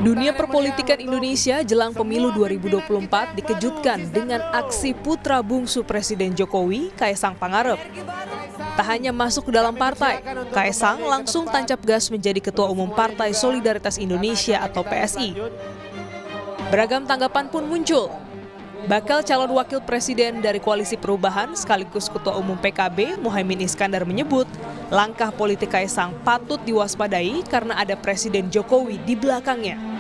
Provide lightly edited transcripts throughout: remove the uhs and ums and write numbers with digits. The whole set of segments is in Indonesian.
Dunia perpolitikan Indonesia jelang pemilu 2024 dikejutkan dengan aksi putra bungsu Presiden Jokowi, Kaesang Pangarep. Tak hanya masuk ke dalam partai, Kaesang langsung tancap gas menjadi Ketua Umum Partai Solidaritas Indonesia atau PSI. Beragam tanggapan pun muncul. Bakal calon wakil presiden dari Koalisi Perubahan sekaligus Ketua Umum PKB, Muhaimin Iskandar menyebut langkah politik Kaesang patut diwaspadai karena ada Presiden Jokowi di belakangnya.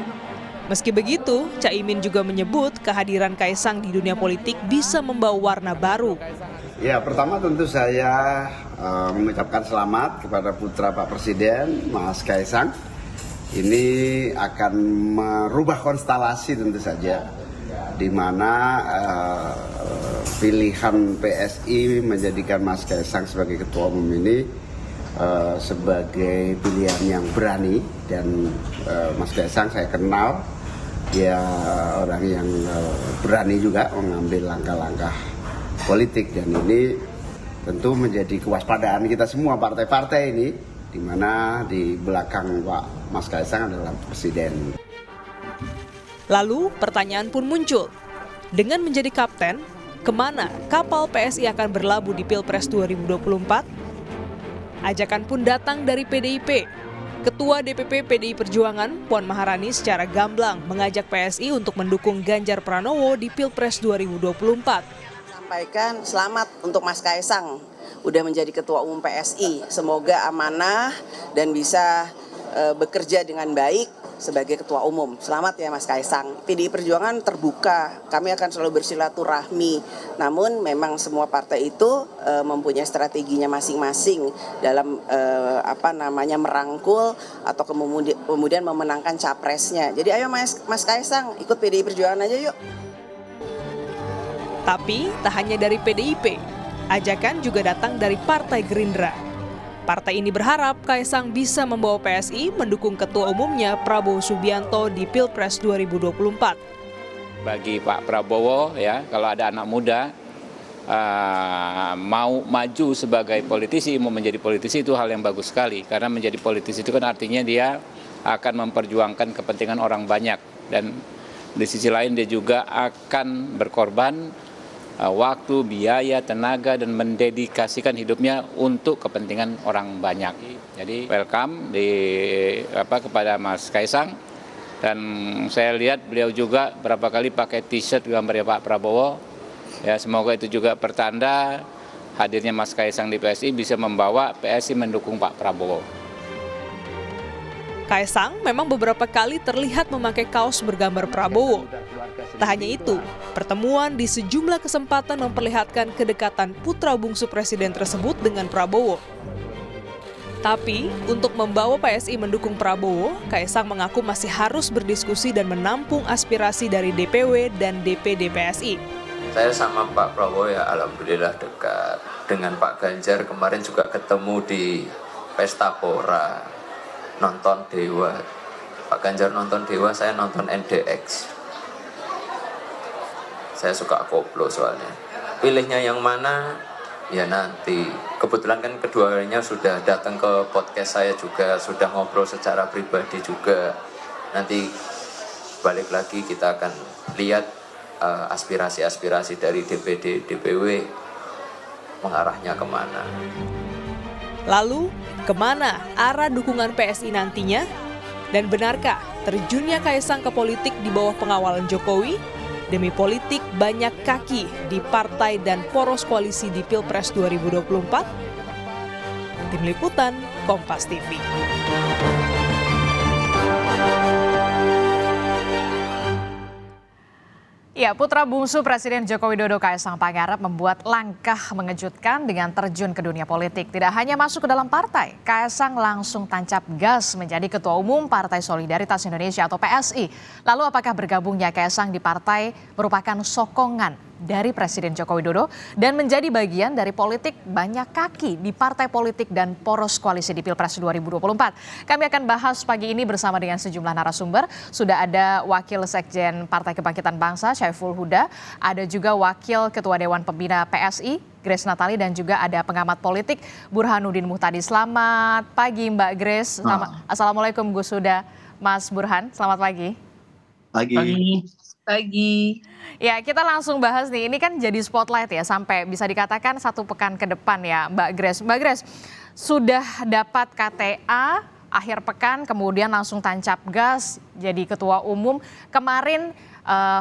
Meski begitu, Caimin juga menyebut kehadiran Kaesang di dunia politik bisa membawa warna baru. Ya, pertama tentu saya mengucapkan selamat kepada putra Pak Presiden, Mas Kaesang. Ini akan merubah konstelasi tentu saja, di mana pilihan PSI menjadikan Mas Kaesang sebagai Ketua Umum ini sebagai pilihan yang berani. Dan Mas Kaesang saya kenal, dia orang yang berani juga mengambil langkah-langkah politik, dan ini tentu menjadi kewaspadaan kita semua partai-partai ini, di mana di belakang Pak Mas Kaesang adalah Presiden. Lalu pertanyaan pun muncul, dengan menjadi kapten, kemana kapal PSI akan berlabuh di Pilpres 2024? Ajakan pun datang dari PDIP. Ketua DPP PDI Perjuangan, Puan Maharani secara gamblang mengajak PSI untuk mendukung Ganjar Pranowo di Pilpres 2024. Sampaikan selamat untuk Mas Kaesang, udah menjadi Ketua Umum PSI. Semoga amanah dan bisa bekerja dengan baik sebagai Ketua Umum. Selamat ya Mas Kaesang. PDI Perjuangan terbuka, kami akan selalu bersilaturahmi. Namun memang semua partai itu mempunyai strateginya masing-masing dalam merangkul atau kemudian memenangkan capresnya. Jadi ayo Mas Kaesang ikut PDI Perjuangan aja yuk. Tapi tak hanya dari PDIP, ajakan juga datang dari Partai Gerindra. Partai ini berharap Kaesang bisa membawa PSI mendukung Ketua Umumnya Prabowo Subianto di Pilpres 2024. Bagi Pak Prabowo, ya, kalau ada anak muda mau maju sebagai politisi, mau menjadi politisi, itu hal yang bagus sekali. Karena menjadi politisi itu kan artinya dia akan memperjuangkan kepentingan orang banyak. Dan di sisi lain dia juga akan berkorban waktu, biaya, tenaga, dan mendedikasikan hidupnya untuk kepentingan orang banyak. Jadi welcome kepada Mas Kaesang, dan saya lihat beliau juga berapa kali pakai t-shirt gambarnya Pak Prabowo. Ya, semoga itu juga pertanda hadirnya Mas Kaesang di PSI bisa membawa PSI mendukung Pak Prabowo. Kaesang memang beberapa kali terlihat memakai kaos bergambar Prabowo. Tak hanya itu, pertemuan di sejumlah kesempatan memperlihatkan kedekatan putra bungsu presiden tersebut dengan Prabowo. Tapi, untuk membawa PSI mendukung Prabowo, Kaesang mengaku masih harus berdiskusi dan menampung aspirasi dari DPW dan DPD PSI. Saya sama Pak Prabowo ya alhamdulillah dekat. Dengan Pak Ganjar kemarin juga ketemu di Pesta Pora, nonton Dewa. Pak Ganjar nonton Dewa, saya nonton NDX. Saya suka koplo soalnya. Pilihnya yang mana? Ya nanti. Kebetulan kan keduanya sudah datang ke podcast saya juga, sudah ngobrol secara pribadi juga. Nanti balik lagi kita akan lihat aspirasi-aspirasi dari DPD, DPW mengarahnya kemana. Lalu, kemana arah dukungan PSI nantinya? Dan benarkah terjunnya Kaesang ke politik di bawah pengawalan Jokowi? Demi politik banyak kaki di partai dan poros koalisi di Pilpres 2024? Tim Liputan, Kompas TV. Ya, putra bungsu Presiden Joko Widodo Kaesang Pangarep membuat langkah mengejutkan dengan terjun ke dunia politik. Tidak hanya masuk ke dalam partai, Kaesang langsung tancap gas menjadi Ketua Umum Partai Solidaritas Indonesia atau PSI. Lalu apakah bergabungnya Kaesang di partai merupakan sokongan dari Presiden Joko Widodo dan menjadi bagian dari politik banyak kaki di partai politik dan poros koalisi di Pilpres 2024. Kami akan bahas pagi ini bersama dengan sejumlah narasumber. Sudah ada Wakil Sekjen Partai Kebangkitan Bangsa, Syaiful Huda, ada juga Wakil Ketua Dewan Pembina PSI, Grace Natali, dan juga ada pengamat politik Burhanuddin Muhtadi. Selamat pagi Mbak Grace. Assalamualaikum Gus Huda. Mas Burhan. Selamat pagi. Pagi. Ya, kita langsung bahas nih. Ini kan jadi spotlight ya sampai bisa dikatakan 1 pekan ke depan ya, Mbak Grace. Mbak Grace, sudah dapat KTA akhir pekan, kemudian langsung tancap gas jadi ketua umum. Kemarin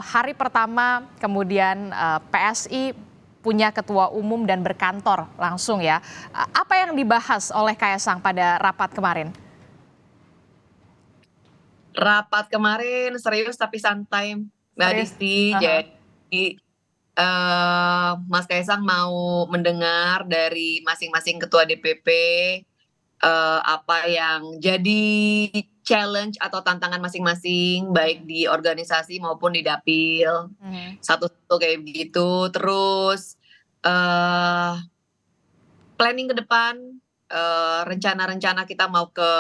hari pertama kemudian PSI punya ketua umum dan berkantor langsung ya. Apa yang dibahas oleh Kaesang pada rapat kemarin? Rapat kemarin serius tapi santai, Mbak Disti. Jadi Mas Kaesang mau mendengar dari masing-masing ketua DPP apa yang jadi challenge atau tantangan masing-masing, baik di organisasi maupun di dapil. Satu-satu kayak begitu. Terus planning ke depan, rencana-rencana kita mau ke,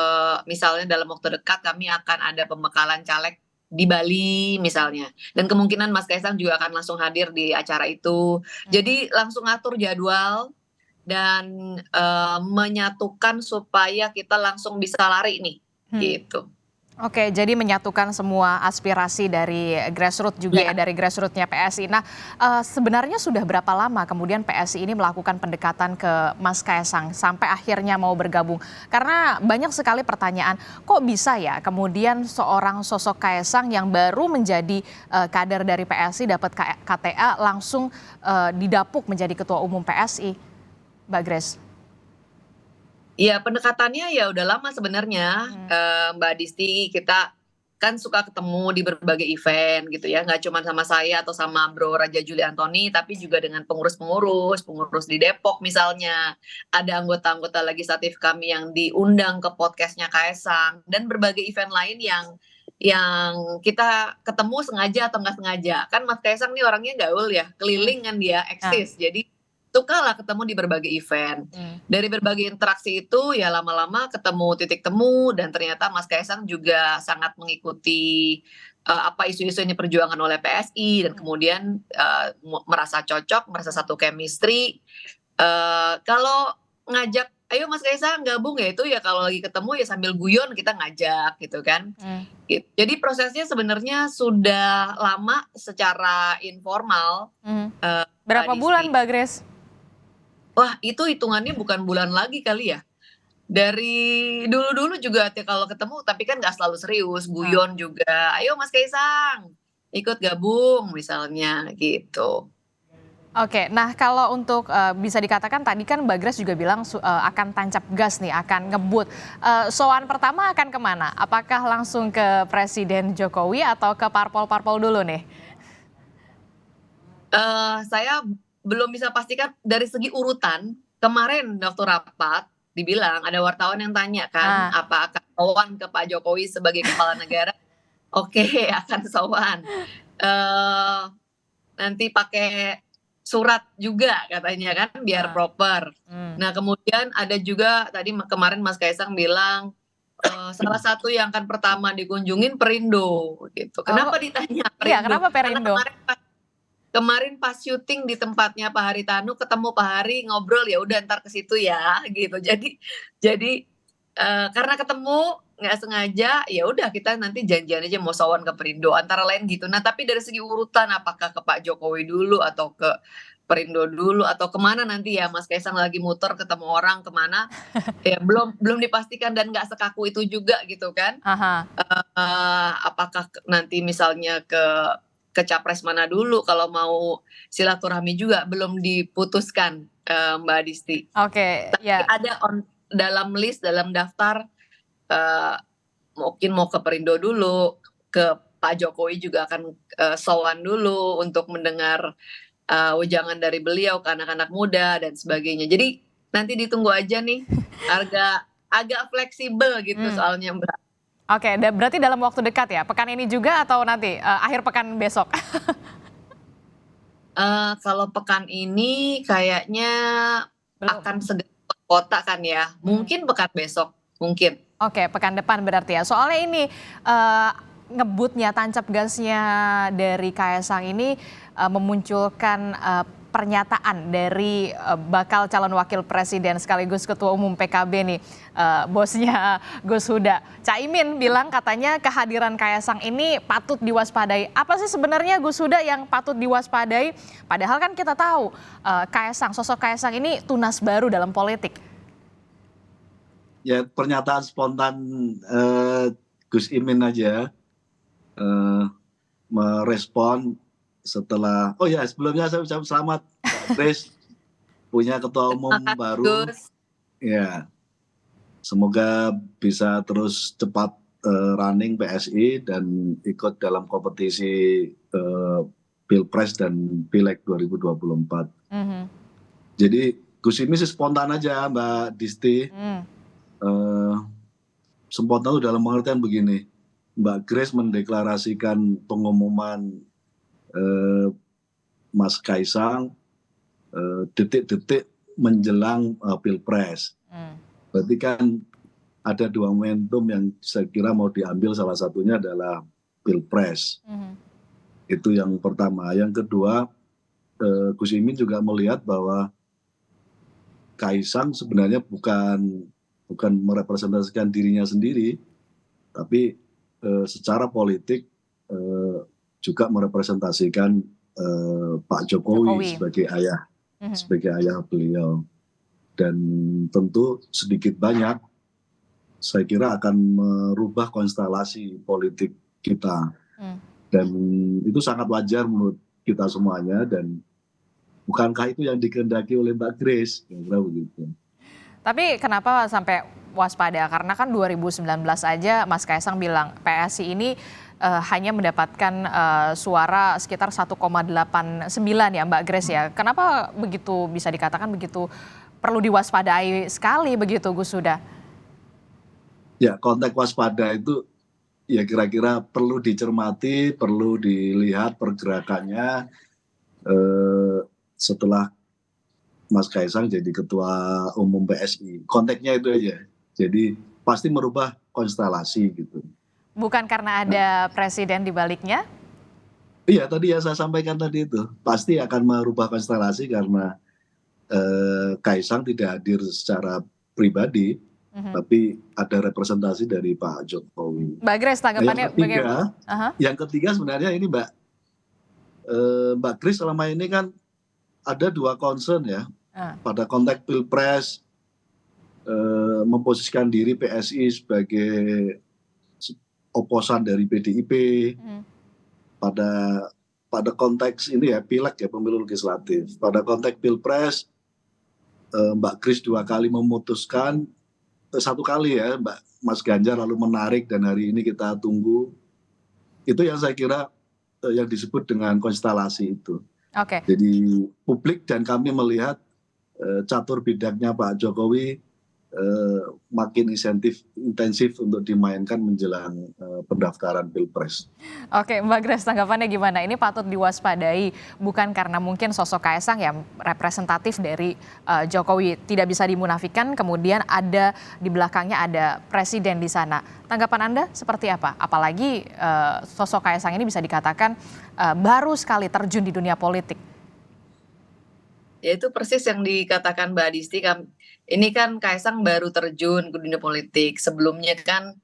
misalnya dalam waktu dekat kami akan ada pembekalan caleg di Bali misalnya. Dan kemungkinan Mas Kaesang juga akan langsung hadir di acara itu. Jadi langsung atur jadwal dan menyatukan supaya kita langsung bisa lari nih, gitu. Oke, jadi menyatukan semua aspirasi dari grassroots juga ya, dari grassrootsnya PSI. Nah, sebenarnya sudah berapa lama kemudian PSI ini melakukan pendekatan ke Mas Kaesang sampai akhirnya mau bergabung? Karena banyak sekali pertanyaan, kok bisa ya kemudian seorang sosok Kaesang yang baru menjadi kader dari PSI dapat KTA langsung didapuk menjadi ketua umum PSI, Mbak Grace? Ya, pendekatannya ya udah lama sebenarnya, Mbak Disti. Kita kan suka ketemu di berbagai event gitu ya, nggak cuma sama saya atau sama Bro Raja Juli Antoni, tapi juga dengan pengurus di Depok misalnya. Ada anggota-anggota legislatif kami yang diundang ke podcastnya Kaesang, dan berbagai event lain yang kita ketemu sengaja atau nggak sengaja. Kan Mas Kaesang nih orangnya gaul ya, keliling kan dia, eksis. Jadi sukalah ketemu di berbagai event. Dari berbagai interaksi itu ya lama-lama ketemu titik temu, dan ternyata Mas Kaesang juga sangat mengikuti apa isu-isu yang diperjuangkan oleh PSI, dan kemudian merasa cocok, merasa satu chemistry. Kalau ngajak, ayo Mas Kaesang gabung ya, itu ya kalau lagi ketemu ya sambil guyon kita ngajak gitu kan. Jadi prosesnya sebenarnya sudah lama secara informal. Berapa bulan Mbak Grace? Wah, itu hitungannya bukan bulan lagi kali ya. Dari dulu-dulu juga kalau ketemu, tapi kan nggak selalu serius, guyon juga. Ayo Mas Kaesang, ikut gabung misalnya gitu. Oke, nah kalau untuk bisa dikatakan tadi kan Mbak Grace juga bilang akan tancap gas nih, akan ngebut. Soal pertama akan kemana? Apakah langsung ke Presiden Jokowi atau ke parpol-parpol dulu nih? Saya belum bisa pastikan dari segi urutan. Kemarin waktu rapat dibilang, ada wartawan yang tanya kan, apa akan sowan ke Pak Jokowi sebagai kepala negara? Oke, akan sowan. Nanti pakai surat juga katanya kan, biar proper. Nah kemudian ada juga tadi kemarin Mas Kaesang bilang salah satu yang akan pertama dikunjungin Perindo gitu. Kenapa ditanya Perindo? Iya, kenapa Perindo? Kemarin pas syuting di tempatnya Pak Haritanu, ketemu Pak Hari, ngobrol, ya udah ntar ke situ ya gitu. Jadi karena ketemu nggak sengaja, ya udah kita nanti janjian aja mau sowan ke Perindo antara lain gitu. Nah tapi dari segi urutan, apakah ke Pak Jokowi dulu atau ke Perindo dulu atau kemana nanti ya, Mas Kaesang lagi muter ketemu orang kemana, ya belum dipastikan, dan nggak sekaku itu juga gitu kan. Apakah nanti misalnya ke capres mana dulu, kalau mau silaturahmi juga belum diputuskan, Mbak Disti. Oke, tapi ada dalam list, dalam daftar, mungkin mau ke Perindo dulu, ke Pak Jokowi juga akan sowan dulu untuk mendengar ujangan dari beliau ke anak-anak muda dan sebagainya. Jadi nanti ditunggu aja nih, agak fleksibel gitu soalnya Mbak. Oke, berarti dalam waktu dekat ya, pekan ini juga atau nanti akhir pekan besok? Kalau pekan ini kayaknya akan segera ke kota kan ya, mungkin pekan besok, mungkin. Oke, pekan depan berarti ya. Soalnya ini ngebutnya, tancap gasnya dari Kaesang ini memunculkan pernyataan dari bakal calon wakil presiden sekaligus ketua umum PKB nih, bosnya Gus Huda. Caimin bilang katanya kehadiran Kaesang ini patut diwaspadai. Apa sih sebenarnya Gus Huda yang patut diwaspadai? Padahal kan kita tahu sosok Kaesang ini tunas baru dalam politik. Ya, pernyataan spontan Gus Imin aja merespon setelah, oh ya sebelumnya saya ucap selamat Mbak Grace punya ketua umum baru. Ya, semoga bisa terus cepat running PSI dan ikut dalam kompetisi Pilpres dan Pileg 2024. Jadi Gus Imin sih spontan aja Mbak Disti. Spontan itu dalam pengertian begini, Mbak Grace mendeklarasikan pengumuman Mas Kaesang detik-detik menjelang Pilpres. Berarti kan ada dua momentum yang saya kira mau diambil, salah satunya adalah Pilpres. Itu yang pertama. Yang kedua, Gus Imin juga melihat bahwa Kaesang sebenarnya bukan merepresentasikan dirinya sendiri, tapi secara politik juga merepresentasikan Pak Jokowi sebagai ayah beliau, dan tentu sedikit banyak saya kira akan merubah konstelasi politik kita, dan itu sangat wajar menurut kita semuanya, dan bukankah itu yang dikehendaki oleh Mbak Grace, kira-kira begitu. Tapi kenapa sampai waspada? Karena kan 2019 aja Mas Kaesang bilang PSI ini hanya mendapatkan suara sekitar 1,89 ya Mbak Grace ya. Kenapa begitu bisa dikatakan begitu perlu diwaspadai sekali begitu Gus Huda? Ya, konteks waspada itu ya kira-kira perlu dicermati, perlu dilihat pergerakannya setelah Mas Kaesang jadi ketua umum PSI. Konteksnya itu aja. Jadi pasti merubah konstelasi gitu. Bukan karena ada presiden di baliknya? Iya, tadi yang saya sampaikan tadi itu. Pasti akan merubah konstelasi karena Kaesang tidak hadir secara pribadi, tapi ada representasi dari Pak Jokowi. Mbak Grace, tanggapannya bagaimana? Yang ketiga sebenarnya ini Mbak Grace selama ini kan ada dua concern ya, pada konteks Pilpres, memposisikan diri PSI sebagai oposan dari PDIP, pada konteks ini ya Pileg ya, pemilu legislatif. Pada konteks Pilpres, Mbak Grace dua kali memutuskan, satu kali ya Mas Ganjar lalu menarik, dan hari ini kita tunggu. Itu yang saya kira yang disebut dengan konstelasi itu. Jadi publik dan kami melihat catur bidangnya Pak Jokowi makin intensif untuk dimainkan menjelang pendaftaran Pilpres. Oke, Mbak Grace, tanggapannya gimana? Ini patut diwaspadai bukan karena mungkin sosok Kaesang yang representatif dari Jokowi tidak bisa dimunafikan, kemudian ada di belakangnya ada presiden di sana. Tanggapan Anda seperti apa? Apalagi sosok Kaesang ini bisa dikatakan baru sekali terjun di dunia politik. Ya itu persis yang dikatakan Mbak Disti. Ini kan Kaesang baru terjun ke dunia politik. Sebelumnya kan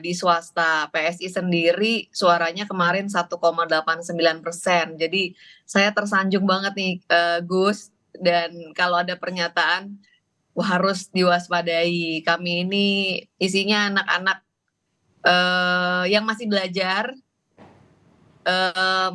di swasta, PSI sendiri suaranya kemarin 1,89%. Jadi saya tersanjung banget nih Gus. Dan kalau ada pernyataan, harus diwaspadai. Kami ini isinya anak-anak yang masih belajar.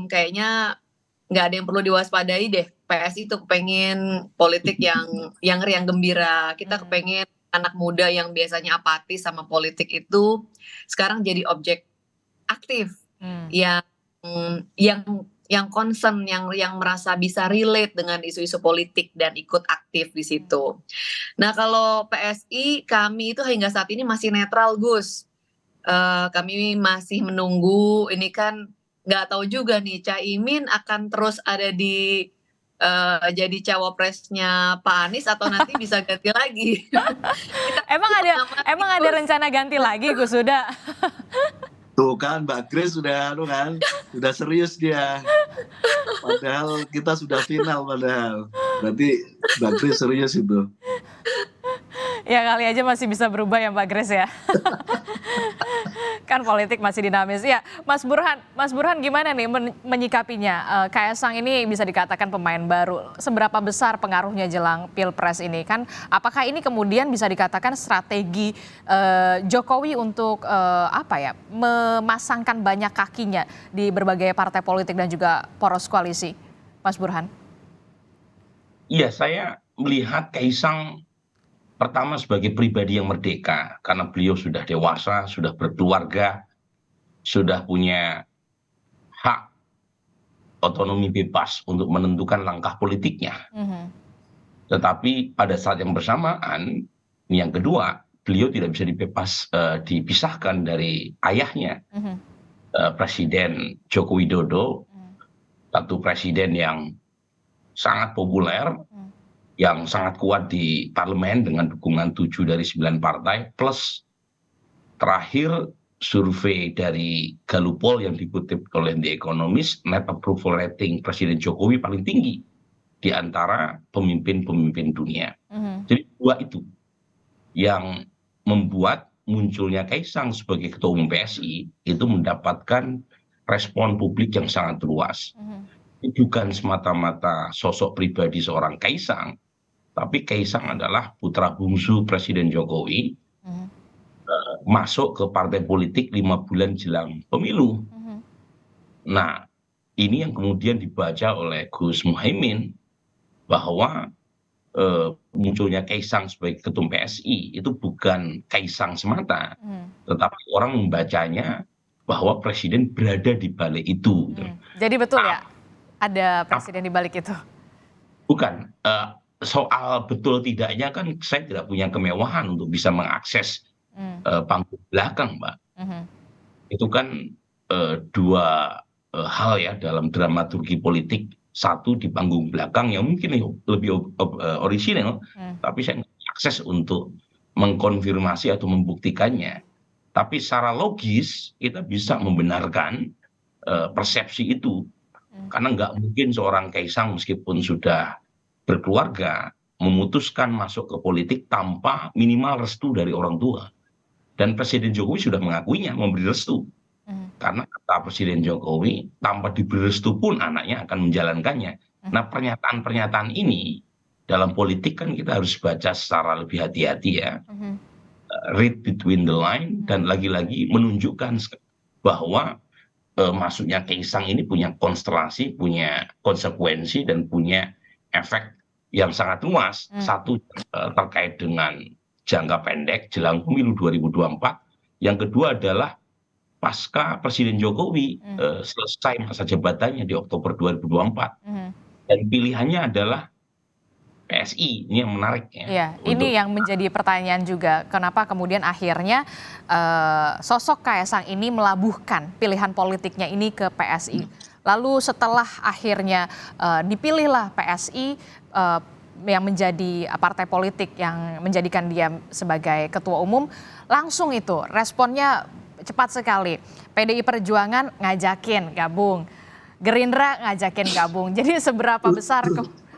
Kayaknya nggak ada yang perlu diwaspadai deh. PSI itu kepengen politik yang riang gembira. Kita kepengen anak muda yang biasanya apatis sama politik itu sekarang jadi objek aktif, yang concern, yang merasa bisa relate dengan isu-isu politik dan ikut aktif di situ. Nah kalau PSI, kami itu hingga saat ini masih netral Gus. Kami masih menunggu, ini kan nggak tahu juga nih Caimin akan terus ada di jadi cawapresnya Pak Anies atau nanti bisa ganti lagi. Emang ada rencana ganti lagi Gus Huda? Tuh kan Mbak Grace sudah serius dia. Padahal kita sudah final padahal. Berarti Mbak Grace serius itu. Ya kali aja masih bisa berubah ya Mbak Grace ya. Kan politik masih dinamis. Ya, Mas Burhan gimana nih menyikapinya? Kaisang ini bisa dikatakan pemain baru. Seberapa besar pengaruhnya jelang Pilpres ini? Kan apakah ini kemudian bisa dikatakan strategi Jokowi untuk memasangkan banyak kakinya di berbagai partai politik dan juga poros koalisi? Mas Burhan. Iya, saya melihat Kaisang pertama sebagai pribadi yang merdeka, karena beliau sudah dewasa, sudah berkeluarga, sudah punya hak otonomi bebas untuk menentukan langkah politiknya. Tetapi pada saat yang bersamaan, yang kedua, beliau tidak bisa dipisahkan dari ayahnya, Presiden Joko Widodo, satu presiden yang sangat populer, yang sangat kuat di parlemen dengan dukungan 7 dari 9 partai, plus terakhir survei dari Gallup yang dikutip oleh The Economist, net approval rating Presiden Jokowi paling tinggi di antara pemimpin-pemimpin dunia. Jadi dua itu yang membuat munculnya Kaisang sebagai Ketua Umum PSI itu mendapatkan respon publik yang sangat luas. Bukan semata-mata sosok pribadi seorang Kaisang, tapi Kaisang adalah putra bungsu Presiden Jokowi, masuk ke partai politik 5 bulan jelang pemilu. Nah, ini yang kemudian dibaca oleh Gus Muhaimin, bahwa munculnya Kaisang sebagai Ketum PSI itu bukan Kaisang semata, tetapi orang membacanya bahwa Presiden berada di balik itu. Jadi betul ya, ada Presiden di balik itu? Bukan. Soal betul tidaknya kan saya tidak punya kemewahan untuk bisa mengakses panggung belakang, Mbak. Itu kan dua hal ya dalam dramaturgi politik. Satu di panggung belakang yang mungkin lebih orisinal, tapi saya nggak akses untuk mengkonfirmasi atau membuktikannya. Tapi secara logis kita bisa membenarkan persepsi itu. Karena nggak mungkin seorang Kaisang meskipun sudah berkeluarga memutuskan masuk ke politik tanpa minimal restu dari orang tua. Dan Presiden Jokowi sudah mengakuinya, memberi restu. Karena kata Presiden Jokowi, tanpa diberi restu pun anaknya akan menjalankannya. Nah, pernyataan-pernyataan ini dalam politik kan kita harus baca secara lebih hati-hati ya. Read between the line, dan lagi-lagi menunjukkan bahwa masuknya Kaisang ini punya konstelasi, punya konsekuensi, dan punya efek yang sangat luas. Satu terkait dengan jangka pendek jelang pemilu 2024. Yang kedua adalah pasca Presiden Jokowi selesai masa jabatannya di Oktober 2024. Dan pilihannya adalah PSI, ini yang menarik ya. Iya, ini yang menjadi pertanyaan juga. Kenapa kemudian akhirnya sosok Kaisang ini melabuhkan pilihan politiknya ini ke PSI. Lalu setelah akhirnya dipilihlah PSI yang menjadi partai politik yang menjadikan dia sebagai ketua umum, langsung itu responnya cepat sekali. PDI Perjuangan ngajakin gabung, Gerindra ngajakin gabung. Jadi seberapa besar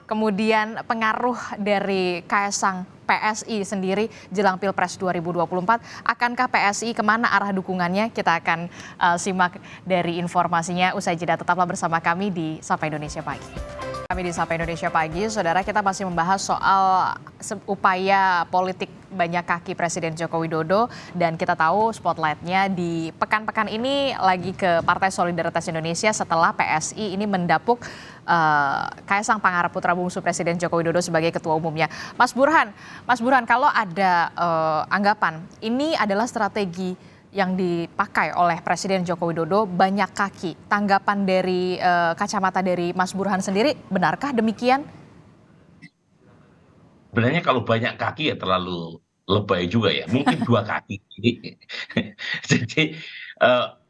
kemudian pengaruh dari Kaisang PSI sendiri jelang Pilpres 2024, akankah PSI kemana arah dukungannya? Kita akan simak dari informasinya usai jeda. Tetaplah bersama kami di Sapa Indonesia Pagi. Kami di Sapa Indonesia Pagi, saudara, kita masih membahas soal upaya politik banyak kaki Presiden Joko Widodo, dan kita tahu spotlightnya di pekan-pekan ini lagi ke Partai Solidaritas Indonesia setelah PSI ini mendapuk Kaisang Pangarep putra bungsu Presiden Joko Widodo sebagai ketua umumnya. Mas Burhan, kalau ada anggapan ini adalah strategi yang dipakai oleh Presiden Joko Widodo banyak kaki, tanggapan dari kacamata dari Mas Burhan sendiri, benarkah demikian? Sebenarnya kalau banyak kaki ya terlalu lebay juga ya, mungkin 2 kaki. Jadi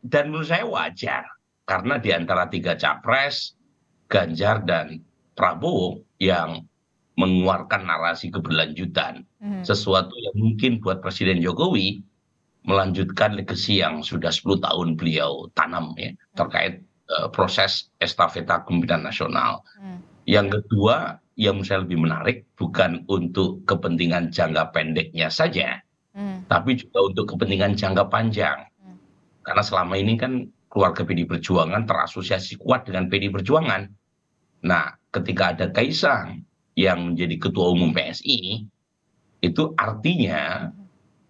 dan menurut saya wajar, karena di antara 3 capres, Ganjar dan Prabowo yang mengeluarkan narasi keberlanjutan, sesuatu yang mungkin buat Presiden Jokowi melanjutkan legasi yang sudah 10 tahun beliau tanam ya, terkait proses estafeta kepemimpinan nasional. Yang kedua, yang menurut saya lebih menarik bukan untuk kepentingan jangka pendeknya saja, tapi juga untuk kepentingan jangka panjang. Karena selama ini kan keluarga PDI Perjuangan terasosiasi kuat dengan PDI Perjuangan. Nah, ketika ada Kaisang yang menjadi ketua umum PSI, itu artinya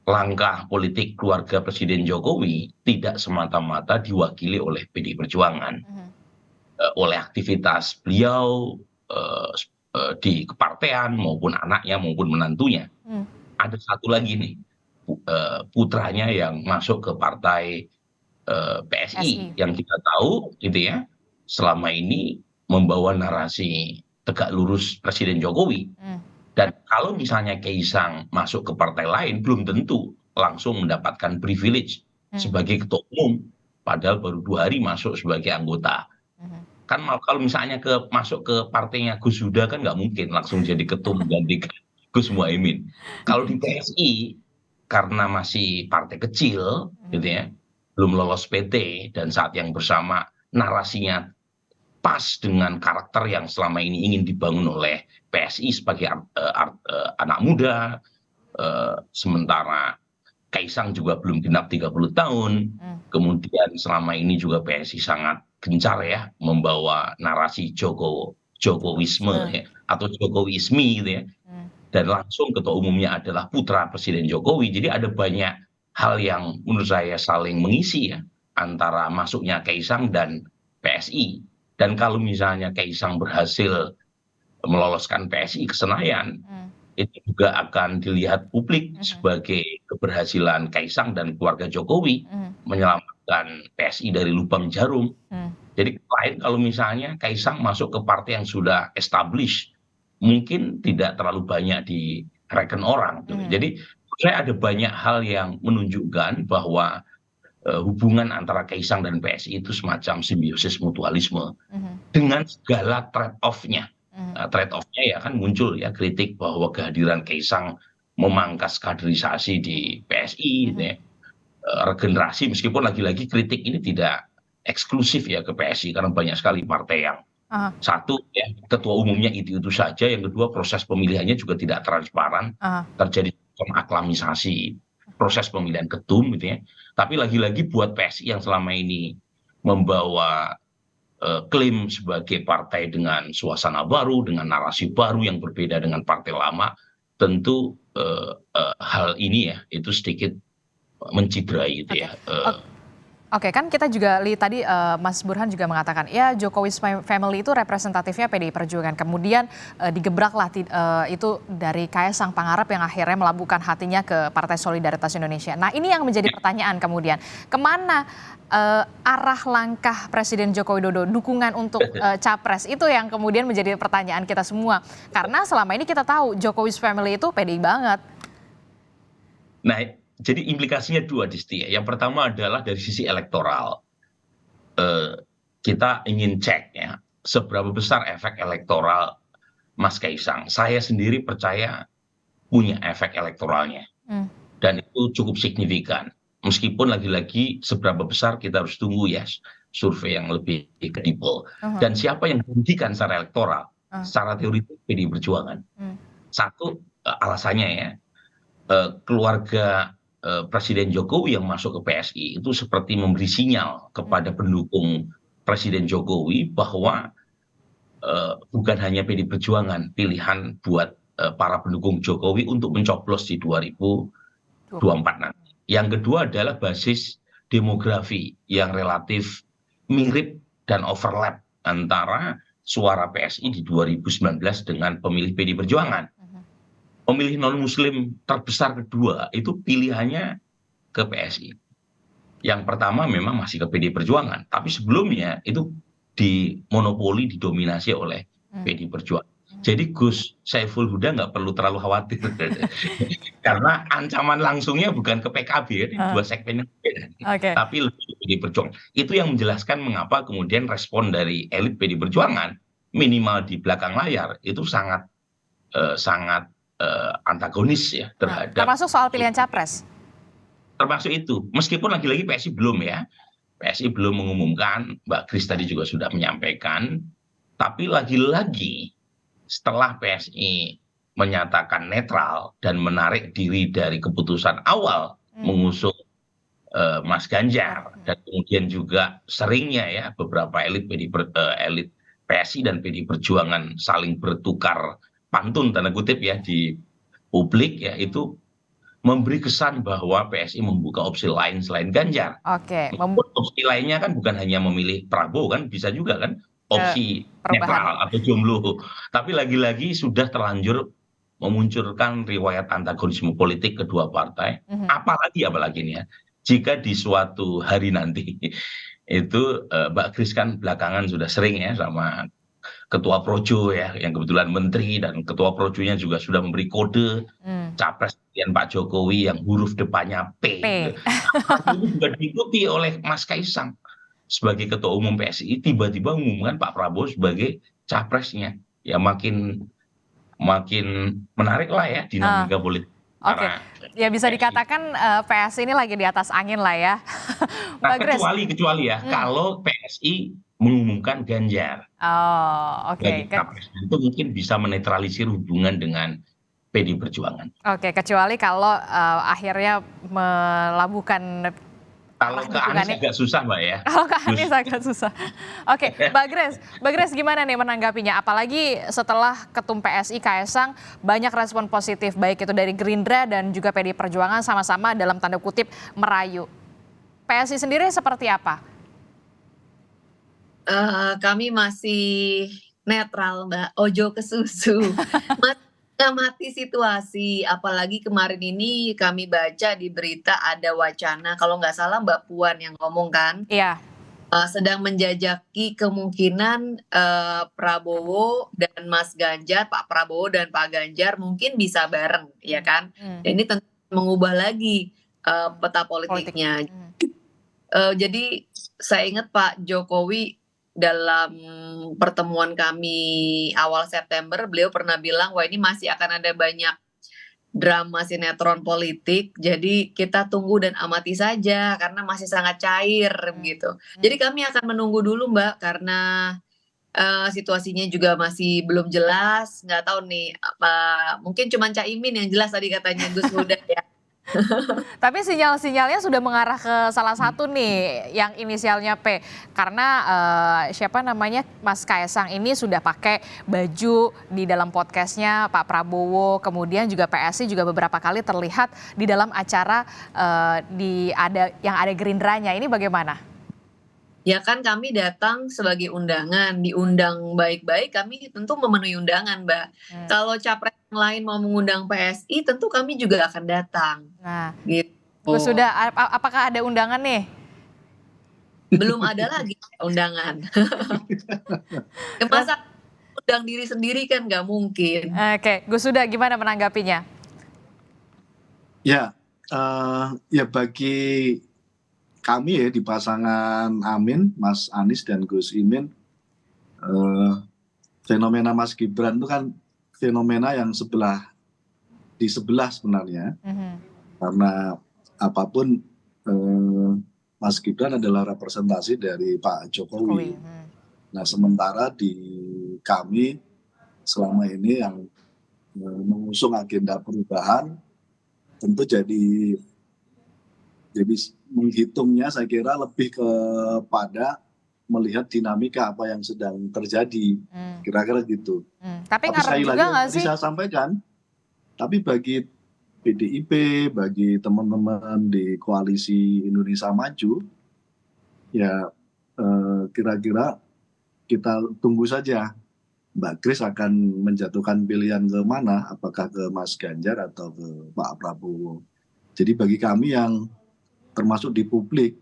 langkah politik keluarga Presiden Jokowi tidak semata-mata diwakili oleh PDI Perjuangan, oleh aktivitas beliau di kepartean maupun anaknya maupun menantunya. Ada satu lagi nih, putranya yang masuk ke partai PSI yang kita tahu gitu ya, selama ini membawa narasi tegak lurus Presiden Jokowi. Dan kalau misalnya Kaisang masuk ke partai lain, belum tentu langsung mendapatkan privilege sebagai ketua umum, padahal baru 2 hari masuk sebagai anggota. Kan kalau misalnya masuk ke partainya Gus Huda kan nggak mungkin langsung jadi ketua menggantikan Gus Muhaimin. Kalau di PSI, karena masih partai kecil, gitu ya, belum lolos PT, dan saat yang bersama narasinya pas dengan karakter yang selama ini ingin dibangun oleh PSI sebagai anak muda, sementara Kaisang juga belum genap 30 tahun, kemudian selama ini juga PSI sangat gencar ya membawa narasi Jokowisme ya, atau Jokowismi gitu ya, dan langsung ketua umumnya adalah putra Presiden Jokowi. Jadi ada banyak hal yang menurut saya saling mengisi ya antara masuknya Kaisang dan PSI. Dan kalau misalnya Kaisang berhasil meloloskan PSI ke Senayan, itu juga akan dilihat publik sebagai keberhasilan Kaisang dan keluarga Jokowi menyelamatkan PSI dari lubang jarum. Jadi lain kalau misalnya Kaisang masuk ke partai yang sudah established, mungkin tidak terlalu banyak direken orang. Jadi saya ada banyak hal yang menunjukkan bahwa hubungan antara Kaisang dan PSI itu semacam simbiosis mutualisme dengan segala trade-off-nya. Trade-off-nya ya kan muncul ya kritik bahwa kehadiran Kaisang memangkas kaderisasi di PSI, gitu ya. Regenerasi, meskipun lagi-lagi kritik ini tidak eksklusif ya ke PSI karena banyak sekali partai yang satu ya ketua umumnya itu saja, yang kedua proses pemilihannya juga tidak transparan, terjadi aklamisasi proses pemilihan ketum gitu ya. Tapi lagi-lagi buat PSI yang selama ini membawa klaim sebagai partai dengan suasana baru, dengan narasi baru yang berbeda dengan partai lama, tentu hal ini ya itu sedikit mencidrai gitu ya. Oke, kan kita juga lihat tadi Mas Burhan juga mengatakan ya Jokowi family itu representatifnya PDI Perjuangan. Kemudian digebraklah itu dari Kaisang Pangarep yang akhirnya melabuhkan hatinya ke Partai Solidaritas Indonesia. Nah ini yang menjadi pertanyaan kemudian, kemana arah langkah Presiden Joko Widodo, dukungan untuk capres, itu yang kemudian menjadi pertanyaan kita semua. Karena selama ini kita tahu Jokowi family itu PDI banget. Nah, jadi implikasinya dua, Disti. Yang pertama adalah dari sisi elektoral. Kita ingin cek ya, seberapa besar efek elektoral Mas Kaisang. Saya sendiri percaya punya efek elektoralnya. Dan itu cukup signifikan. Meskipun lagi-lagi seberapa besar kita harus tunggu ya survei yang lebih kredibel. Dan siapa yang dirugikan secara elektoral? Secara teoritis PDI Perjuangan. Satu, alasannya ya, keluarga Presiden Jokowi yang masuk ke PSI itu seperti memberi sinyal kepada pendukung Presiden Jokowi bahwa bukan hanya PDI Perjuangan pilihan buat para pendukung Jokowi untuk mencoblos di 2024 nanti. Yang kedua adalah basis demografi yang relatif mirip dan overlap antara suara PSI di 2019 dengan pemilih PDI Perjuangan. Pemilih non-muslim terbesar kedua itu pilihannya ke PSI. Yang pertama memang masih ke PDI Perjuangan, tapi sebelumnya itu dimonopoli, didominasi oleh PDI Perjuangan. Jadi Gus Saiful Huda nggak perlu terlalu khawatir. Karena ancaman langsungnya bukan ke PKB, ya, dua segmen yang berbeda. Tapi lebih ke PDI Perjuangan. Itu yang menjelaskan mengapa kemudian respon dari elit PDI Perjuangan, minimal di belakang layar, itu sangat antagonis ya terhadap. Termasuk soal pilihan capres. Termasuk itu, meskipun lagi-lagi PSI belum ya. PSI belum mengumumkan, Mbak Kris tadi juga sudah menyampaikan, tapi lagi-lagi setelah PSI menyatakan netral dan menarik diri dari keputusan awal mengusung Mas Ganjar, dan kemudian juga seringnya ya beberapa elit elit PSI dan PDI Perjuangan saling bertukar pantun tanda kutip ya di publik ya, itu memberi kesan bahwa PSI membuka opsi lain selain Ganjar. Oke, Opsi lainnya kan bukan hanya memilih Prabowo, kan bisa juga kan opsi perubahan. netral atau jomblo. Tapi lagi-lagi sudah terlanjur memunculkan riwayat antagonisme politik kedua partai. Apalagi nih ya, jika di suatu hari nanti itu Mbak Kris kan belakangan sudah sering ya sama Ketua Projo ya, yang kebetulan menteri, dan Ketua Projonya juga sudah memberi kode capres pilihan Pak Jokowi yang huruf depannya P. Itu juga diikuti oleh Mas Kaisang sebagai Ketua Umum PSI, tiba-tiba mengumumkan Pak Prabowo sebagai capresnya. Ya makin menarik lah ya dinamika politik. Oke, ya bisa dikatakan PSI ini lagi di atas angin lah ya. Nah, Mbak Grace. kecuali ya kalau PSI mengumumkan Ganjar. Oh, oke. Bagi capres itu mungkin bisa menetralisir hubungan dengan PDI Perjuangan. Oke, kecuali kalau akhirnya melabuhkan kalau ke Anies agak susah Mbak ya. Kalau ke Anies agak susah. Oke, Mbak Grace gimana nih menanggapinya? Apalagi setelah Ketum PSI Kaisang banyak respon positif, baik itu dari Gerindra dan juga PDI Perjuangan sama-sama dalam tanda kutip merayu. PSI sendiri seperti apa? Kami masih netral Mbak, ojo ke susu. Mati situasi, apalagi kemarin ini kami baca di berita ada wacana, kalau nggak salah Mbak Puan yang ngomong kan, Iya. sedang menjajaki kemungkinan Prabowo dan Mas Ganjar, Pak Prabowo dan Pak Ganjar mungkin bisa bareng, ya kan? Dan ini tentu mengubah lagi peta politiknya. Jadi saya ingat Pak Jokowi dalam pertemuan kami awal September, beliau pernah bilang, wah ini masih akan ada banyak drama sinetron politik, jadi kita tunggu dan amati saja karena masih sangat cair begitu. Jadi kami akan menunggu dulu Mbak, karena situasinya juga masih belum jelas, nggak tahu nih, mungkin cuma Caimin yang jelas tadi katanya Gus Huda ya. Tapi sinyal-sinyalnya sudah mengarah ke salah satu nih yang inisialnya P, karena siapa namanya Mas Kaisang ini sudah pakai baju di dalam podcastnya Pak Prabowo, kemudian juga PSI juga beberapa kali terlihat di dalam acara yang ada Gerindranya. Ini bagaimana? Ya kan kami datang sebagai undangan, diundang baik-baik, kami tentu memenuhi undangan Mbak. Kalau capres yang lain mau mengundang PSI, tentu kami juga akan datang. Nah, gitu. Sudah, apakah ada undangan nih? Belum ada lagi undangan. Masa undang diri sendiri kan nggak mungkin. Oke, Gus Huda gimana menanggapinya? Ya, ya bagi kami ya di pasangan Amin, Mas Anies dan Gus Imin, fenomena Mas Gibran itu kan fenomena yang di sebelah sebenarnya, karena apapun Mas Gibran adalah representasi dari Pak Jokowi. Nah sementara di kami selama ini yang mengusung agenda perubahan, tentu jadi menghitungnya saya kira lebih kepada melihat dinamika apa yang sedang terjadi, kira-kira gitu. Tapi ngaruh juga nggak sih? Saya sampaikan, tapi bagi PDIP, bagi teman-teman di Koalisi Indonesia Maju, ya kira-kira kita tunggu saja Mbak Kris akan menjatuhkan pilihan ke mana, apakah ke Mas Ganjar atau ke Pak Prabowo. Jadi bagi kami yang termasuk di publik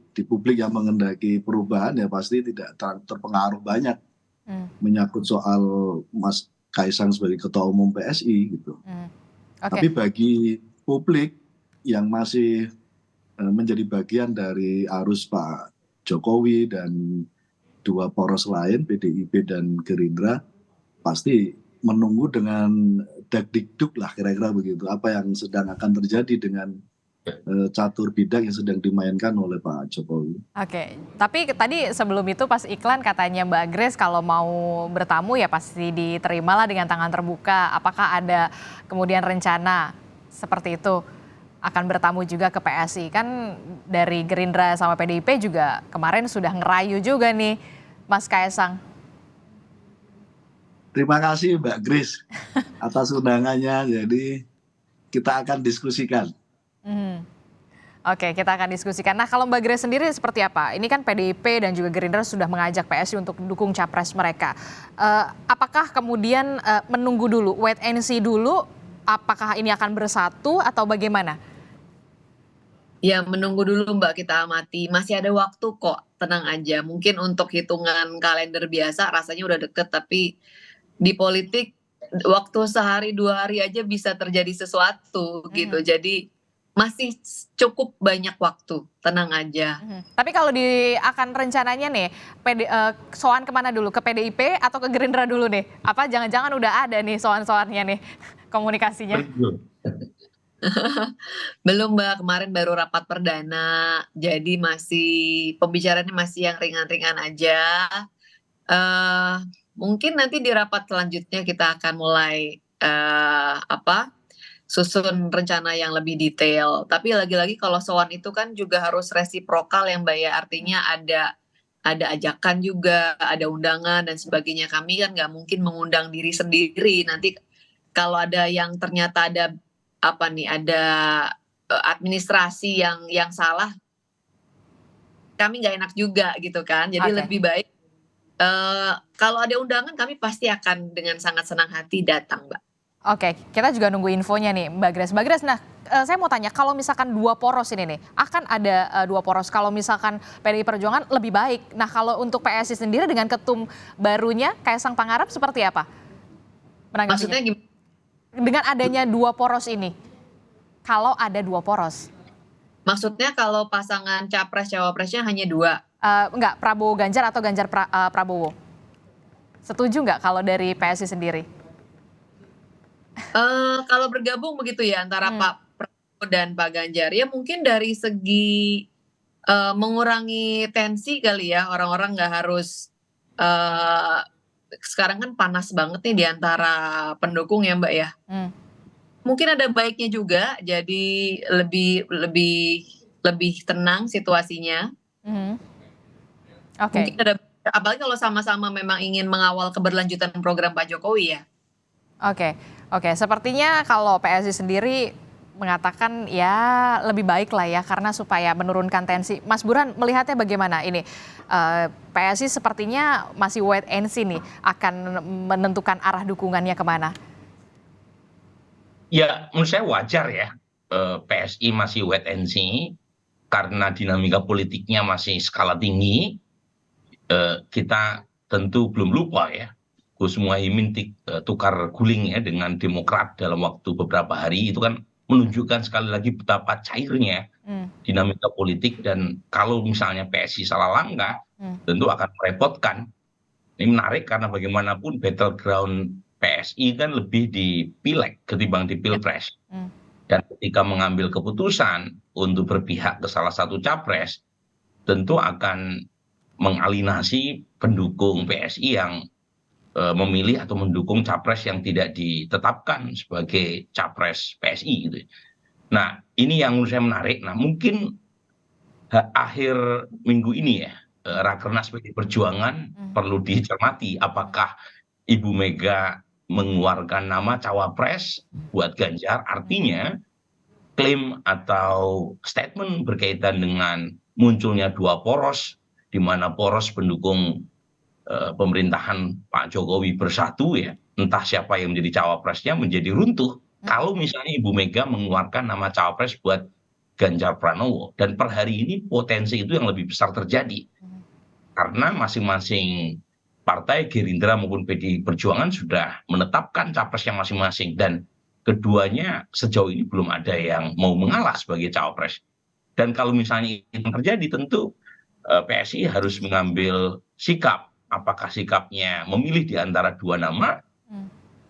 yang mengendaki perubahan ya pasti tidak terpengaruh banyak menyangkut soal Mas Kaisang sebagai Ketua Umum PSI gitu. Tapi bagi publik yang masih menjadi bagian dari arus Pak Jokowi dan dua poros lain PDIP dan Gerindra pasti menunggu dengan dagdikduk lah kira-kira begitu, apa yang sedang akan terjadi dengan catur bidang yang sedang dimainkan oleh Pak Jokowi. Oke, tapi tadi sebelum itu pas iklan katanya Mbak Grace kalau mau bertamu ya pasti diterimalah dengan tangan terbuka. Apakah ada kemudian rencana seperti itu akan bertamu juga ke PSI? Kan dari Gerindra sama PDIP juga kemarin sudah ngerayu juga nih Mas Kaesang. Terima kasih Mbak Grace atas undangannya. Jadi kita akan diskusikan. Oke, kita akan diskusikan. Nah, kalau Mbak Grace sendiri seperti apa? Ini kan PDIP dan juga Gerindra sudah mengajak PSI untuk dukung capres mereka. Apakah kemudian menunggu dulu, wait and see dulu, apakah ini akan bersatu atau bagaimana? Ya menunggu dulu Mbak, kita amati. Masih ada waktu kok, tenang aja. Mungkin untuk hitungan kalender biasa rasanya udah deket, tapi di politik waktu sehari 2 hari aja bisa terjadi sesuatu gitu. Jadi masih cukup banyak waktu, tenang aja. Tapi kalau akan rencananya nih, soan kemana dulu? Ke PDIP atau ke Gerindra dulu nih? Apa jangan-jangan udah ada nih soan-soannya nih komunikasinya? Belum Mbak, kemarin baru rapat perdana, jadi masih pembicaraannya masih yang ringan-ringan aja. Mungkin nanti di rapat selanjutnya kita akan mulai susun rencana yang lebih detail. Tapi lagi-lagi kalau soan itu kan juga harus resiprokal ya Mbak ya. Artinya ada ajakan juga, ada undangan dan sebagainya. Kami kan nggak mungkin mengundang diri sendiri. Nanti kalau ada yang ternyata ada ada administrasi yang salah, kami nggak enak juga gitu kan. Jadi lebih baik kalau ada undangan kami pasti akan dengan sangat senang hati datang Mbak. Oke, kita juga nunggu infonya nih Mbak Grace. Mbak Grace, nah saya mau tanya, kalau misalkan 2 poros ini nih, akan ada 2 poros. Kalau misalkan PDI Perjuangan lebih baik. Nah kalau untuk PSI sendiri dengan ketum barunya, Kaesang Pangarep seperti apa? Maksudnya gimana? Dengan adanya 2 poros ini, kalau ada 2 poros. Maksudnya kalau pasangan capres-cawapresnya hanya 2? Enggak, Prabowo Ganjar atau Ganjar Prabowo. Setuju nggak kalau dari PSI sendiri? Kalau bergabung begitu ya antara Pak Prabowo dan Pak Ganjar, ya mungkin dari segi mengurangi tensi kali ya, orang-orang nggak harus sekarang kan panas banget nih di antara pendukung ya Mbak ya. Mungkin ada baiknya juga, jadi lebih tenang situasinya. Oke. Mungkin ada, apalagi kalau sama-sama memang ingin mengawal keberlanjutan program Pak Jokowi ya. Oke, sepertinya kalau PSI sendiri mengatakan ya lebih baik lah ya karena supaya menurunkan tensi. Mas Burhan melihatnya bagaimana ini? PSI sepertinya masih wait and see nih akan menentukan arah dukungannya kemana. Ya menurut saya wajar ya PSI masih wait and see karena dinamika politiknya masih skala tinggi. Kita tentu belum lupa ya, Gus Muhaimin tukar guling ya dengan Demokrat dalam waktu beberapa hari, itu kan menunjukkan sekali lagi betapa cairnya dinamika politik, dan kalau misalnya PSI salah langkah tentu akan merepotkan. Ini menarik karena bagaimanapun battleground PSI kan lebih di pileg ketimbang di pilpres, dan ketika mengambil keputusan untuk berpihak ke salah satu capres tentu akan mengalinasi pendukung PSI yang memilih atau mendukung capres yang tidak ditetapkan sebagai capres PSI gitu. Nah ini yang menurut saya menarik. Nah mungkin akhir minggu ini ya Rakernas PDI Perjuangan perlu dicermati apakah Ibu Mega mengeluarkan nama cawapres buat Ganjar, artinya klaim atau statement berkaitan dengan munculnya 2 poros di mana poros pendukung pemerintahan Pak Jokowi bersatu ya, entah siapa yang menjadi cawapresnya menjadi runtuh kalau misalnya Ibu Mega mengeluarkan nama cawapres buat Ganjar Pranowo. Dan per hari ini potensi itu yang lebih besar terjadi karena masing-masing partai Gerindra maupun PDI Perjuangan sudah menetapkan capresnya masing-masing, dan keduanya sejauh ini belum ada yang mau mengalah sebagai cawapres. Dan kalau misalnya itu terjadi tentu PSI harus mengambil sikap, apakah sikapnya memilih di antara 2 nama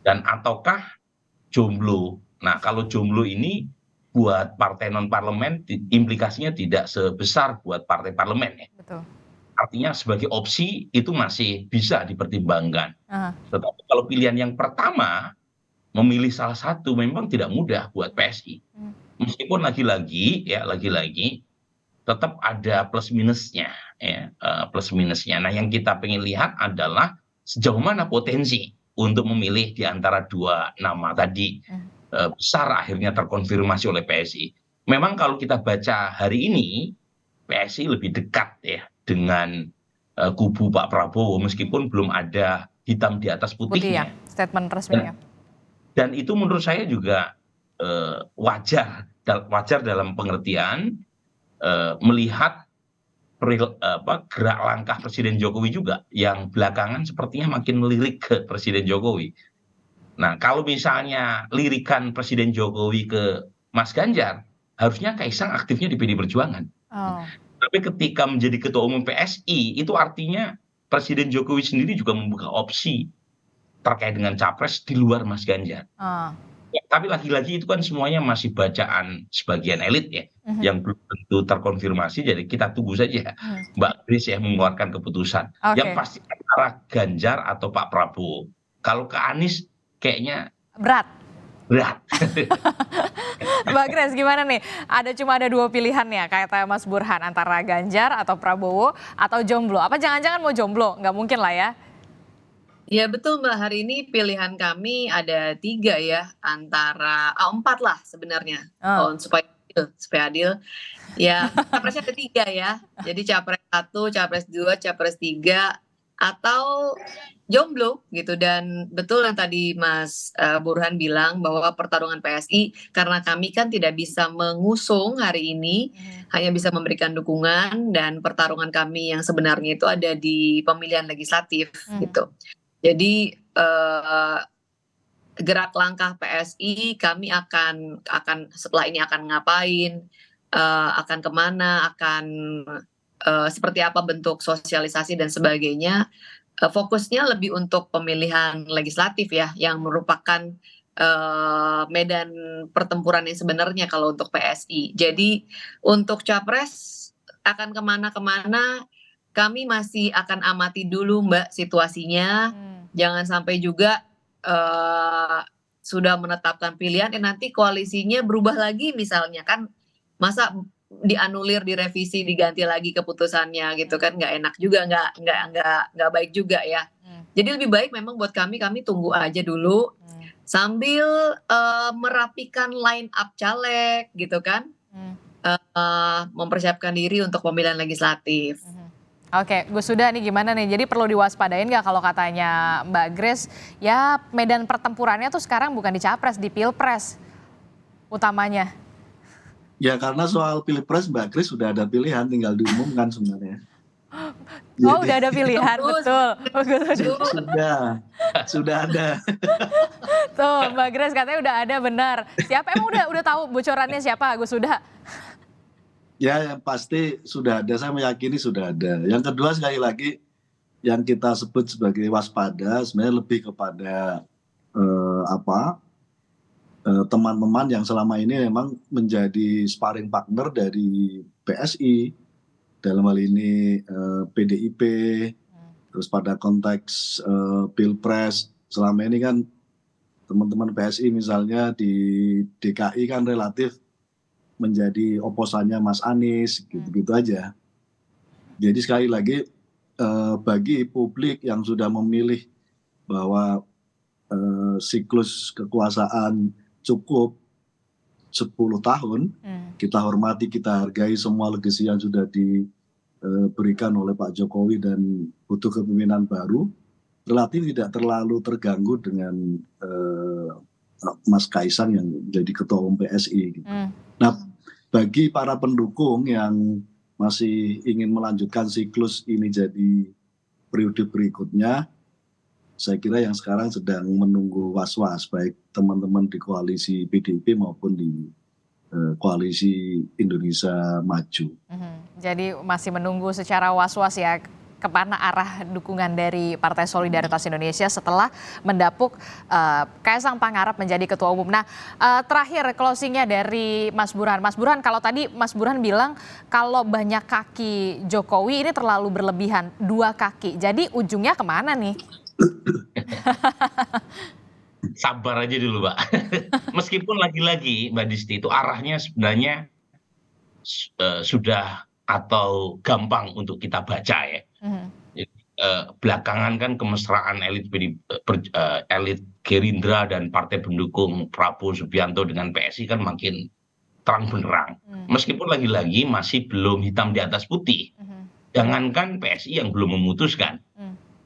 dan ataukah jomblo. Nah kalau jomblo ini buat partai non parlemen implikasinya tidak sebesar buat partai parlemen ya. Betul. Artinya sebagai opsi itu masih bisa dipertimbangkan. Aha. Tetapi kalau pilihan yang pertama memilih salah satu memang tidak mudah buat PSI. Meskipun lagi-lagi tetap ada plus minusnya ya, plus minusnya. Nah, yang kita pengen lihat adalah sejauh mana potensi untuk memilih di antara dua nama tadi besar akhirnya terkonfirmasi oleh PSI. Memang kalau kita baca hari ini PSI lebih dekat ya dengan kubu Pak Prabowo meskipun belum ada hitam di atas Putih ya, putihnya. statement resminya. Dan itu menurut saya juga wajar dalam pengertian melihat gerak langkah Presiden Jokowi juga yang belakangan sepertinya makin melirik ke Presiden Jokowi. Nah, kalau misalnya lirikan Presiden Jokowi ke Mas Ganjar, harusnya Kaisang aktifnya di PD Perjuangan. Oh. Tapi ketika menjadi ketua umum PSI, itu artinya Presiden Jokowi sendiri juga membuka opsi terkait dengan capres di luar Mas Ganjar. Ya, tapi lagi-lagi itu kan semuanya masih bacaan sebagian elit ya, yang belum tentu terkonfirmasi. Jadi kita tunggu saja Mbak Grace ya mengeluarkan keputusan. Yang pasti antara Ganjar atau Pak Prabowo. Kalau ke Anies kayaknya berat. Mbak Grace gimana nih? Cuma ada dua pilihan ya, kayak Mas Burhan, antara Ganjar atau Prabowo atau jomblo. Apa jangan-jangan mau jomblo? Nggak mungkin lah ya. Ya betul Mbak, hari ini pilihan kami ada 3 ya, antara 4 lah sebenarnya, supaya adil. Ya, capresnya ada 3 ya, jadi capres 1, capres 2, capres 3, atau jomblo gitu. Dan betul yang tadi Mas Burhan bilang bahwa pertarungan PSI, karena kami kan tidak bisa mengusung hari ini, hanya bisa memberikan dukungan, dan pertarungan kami yang sebenarnya itu ada di pemilihan legislatif gitu. Jadi gerak langkah PSI kami akan setelah ini akan ngapain, akan kemana, akan seperti apa bentuk sosialisasi dan sebagainya. Fokusnya lebih untuk pemilihan legislatif ya, yang merupakan medan pertempuran yang sebenarnya kalau untuk PSI. Jadi untuk capres akan kemana-kemana, kami masih akan amati dulu Mbak situasinya. Jangan sampai juga sudah menetapkan pilihan, nanti koalisinya berubah lagi misalnya, kan masa dianulir, direvisi, diganti lagi keputusannya gitu kan, nggak enak juga, nggak baik juga ya. Jadi lebih baik memang buat kami tunggu aja dulu sambil merapikan line up caleg gitu kan, mempersiapkan diri untuk pemilihan legislatif. Oke, Gus Huda nih gimana nih? Jadi perlu diwaspadain nggak kalau katanya Mbak Grace, ya medan pertempurannya tuh sekarang bukan di Capres, di Pilpres utamanya. Ya karena soal Pilpres Mbak Grace sudah ada pilihan, tinggal diumumkan sebenarnya. Oh, udah ada pilihan, betul. Sudah ada. Tuh, Mbak Grace katanya udah ada, benar. Siapa emang udah tahu bocorannya siapa, Gus Huda? Ya, yang pasti sudah ada, saya meyakini sudah ada. Yang kedua sekali lagi yang kita sebut sebagai waspada sebenarnya lebih kepada teman-teman yang selama ini memang menjadi sparring partner dari PSI, dalam hal ini PDIP, terus pada konteks Pilpres. Selama ini kan teman-teman PSI misalnya di DKI kan relatif menjadi oposannya Mas Anies, gitu-gitu aja. Jadi sekali lagi bagi publik yang sudah memilih bahwa siklus kekuasaan cukup 10 tahun, kita hormati, kita hargai semua legasi yang sudah diberikan oleh Pak Jokowi dan butuh kepemimpinan baru, relatif tidak terlalu terganggu dengan Mas Kaisang yang jadi ketua umum PSI. Gitu. Nah, bagi para pendukung yang masih ingin melanjutkan siklus ini jadi periode berikutnya, saya kira yang sekarang sedang menunggu was-was, baik teman-teman di koalisi PDIP maupun di koalisi Indonesia Maju. Jadi masih menunggu secara was-was ya. kemana arah dukungan dari Partai Solidaritas Indonesia setelah mendapuk Kaisang Pangarep menjadi ketua umum. Nah, terakhir closingnya dari Mas Burhan. Mas Burhan, kalau tadi Mas Burhan bilang kalau banyak kaki Jokowi ini terlalu berlebihan, 2 kaki. Jadi ujungnya kemana nih? Sabar aja dulu, Mbak. Meskipun lagi-lagi Mbak Disti itu arahnya sebenarnya sudah atau gampang untuk kita baca ya. Jadi, belakangan kan kemesraan elit Gerindra dan partai pendukung Prabowo Subianto dengan PSI kan makin terang benderang. Meskipun lagi-lagi masih belum hitam di atas putih. Jangankan PSI yang belum memutuskan.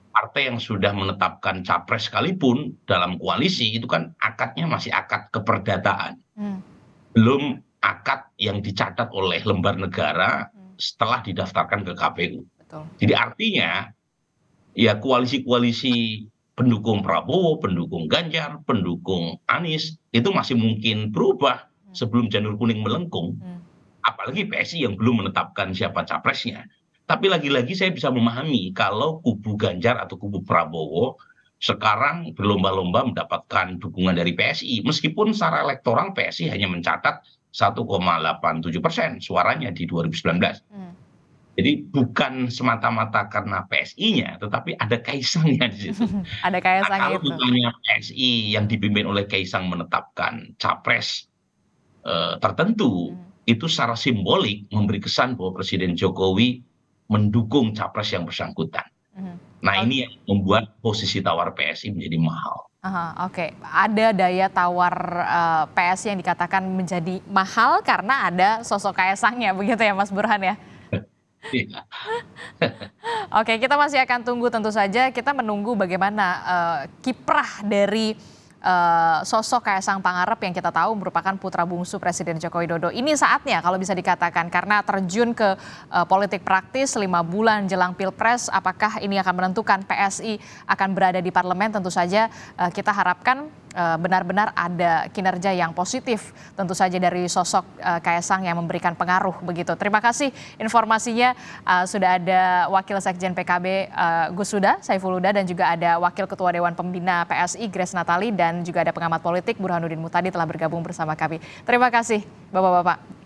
Partai yang sudah menetapkan capres sekalipun dalam koalisi itu kan akadnya masih akad keperdataan. Belum akad yang dicatat oleh lembar negara setelah didaftarkan ke KPU. Betul. Jadi artinya ya koalisi-koalisi pendukung Prabowo, pendukung Ganjar, pendukung Anies itu masih mungkin berubah sebelum janur kuning melengkung. Apalagi PSI yang belum menetapkan siapa capresnya. Tapi lagi-lagi saya bisa memahami kalau kubu Ganjar atau kubu Prabowo sekarang berlomba-lomba mendapatkan dukungan dari PSI. Meskipun secara elektoral PSI hanya mencatat 1,87% suaranya di 2019. Jadi bukan semata-mata karena PSI-nya, tetapi ada Kaisangnya di situ. Ada Kaisang Kalau itu. misalnya PSI yang dipimpin oleh Kaisang menetapkan capres tertentu, itu secara simbolik memberi kesan bahwa Presiden Jokowi mendukung capres yang bersangkutan. Nah ini yang membuat posisi tawar PSI menjadi mahal. Oke, ada daya tawar PSI yang dikatakan menjadi mahal karena ada sosok Kaisangnya, begitu ya Mas Burhan ya? Iya. Oke, kita masih akan tunggu tentu saja. Kita menunggu bagaimana kiprah dari sosok Kaisang Pangarep yang kita tahu merupakan putra bungsu Presiden Joko Widodo. Ini saatnya kalau bisa dikatakan karena terjun ke politik praktis 5 bulan jelang Pilpres, apakah ini akan menentukan PSI akan berada di parlemen? Tentu saja kita harapkan benar-benar ada kinerja yang positif tentu saja dari sosok Kaisang yang memberikan pengaruh begitu. Terima kasih informasinya. Sudah ada Wakil Sekjen PKB Gus Huda Saiful Huda dan juga ada Wakil Ketua Dewan Pembina PSI Grace Natali dan juga ada pengamat politik Burhanuddin Muhtadi telah bergabung bersama kami. Terima kasih Bapak-bapak.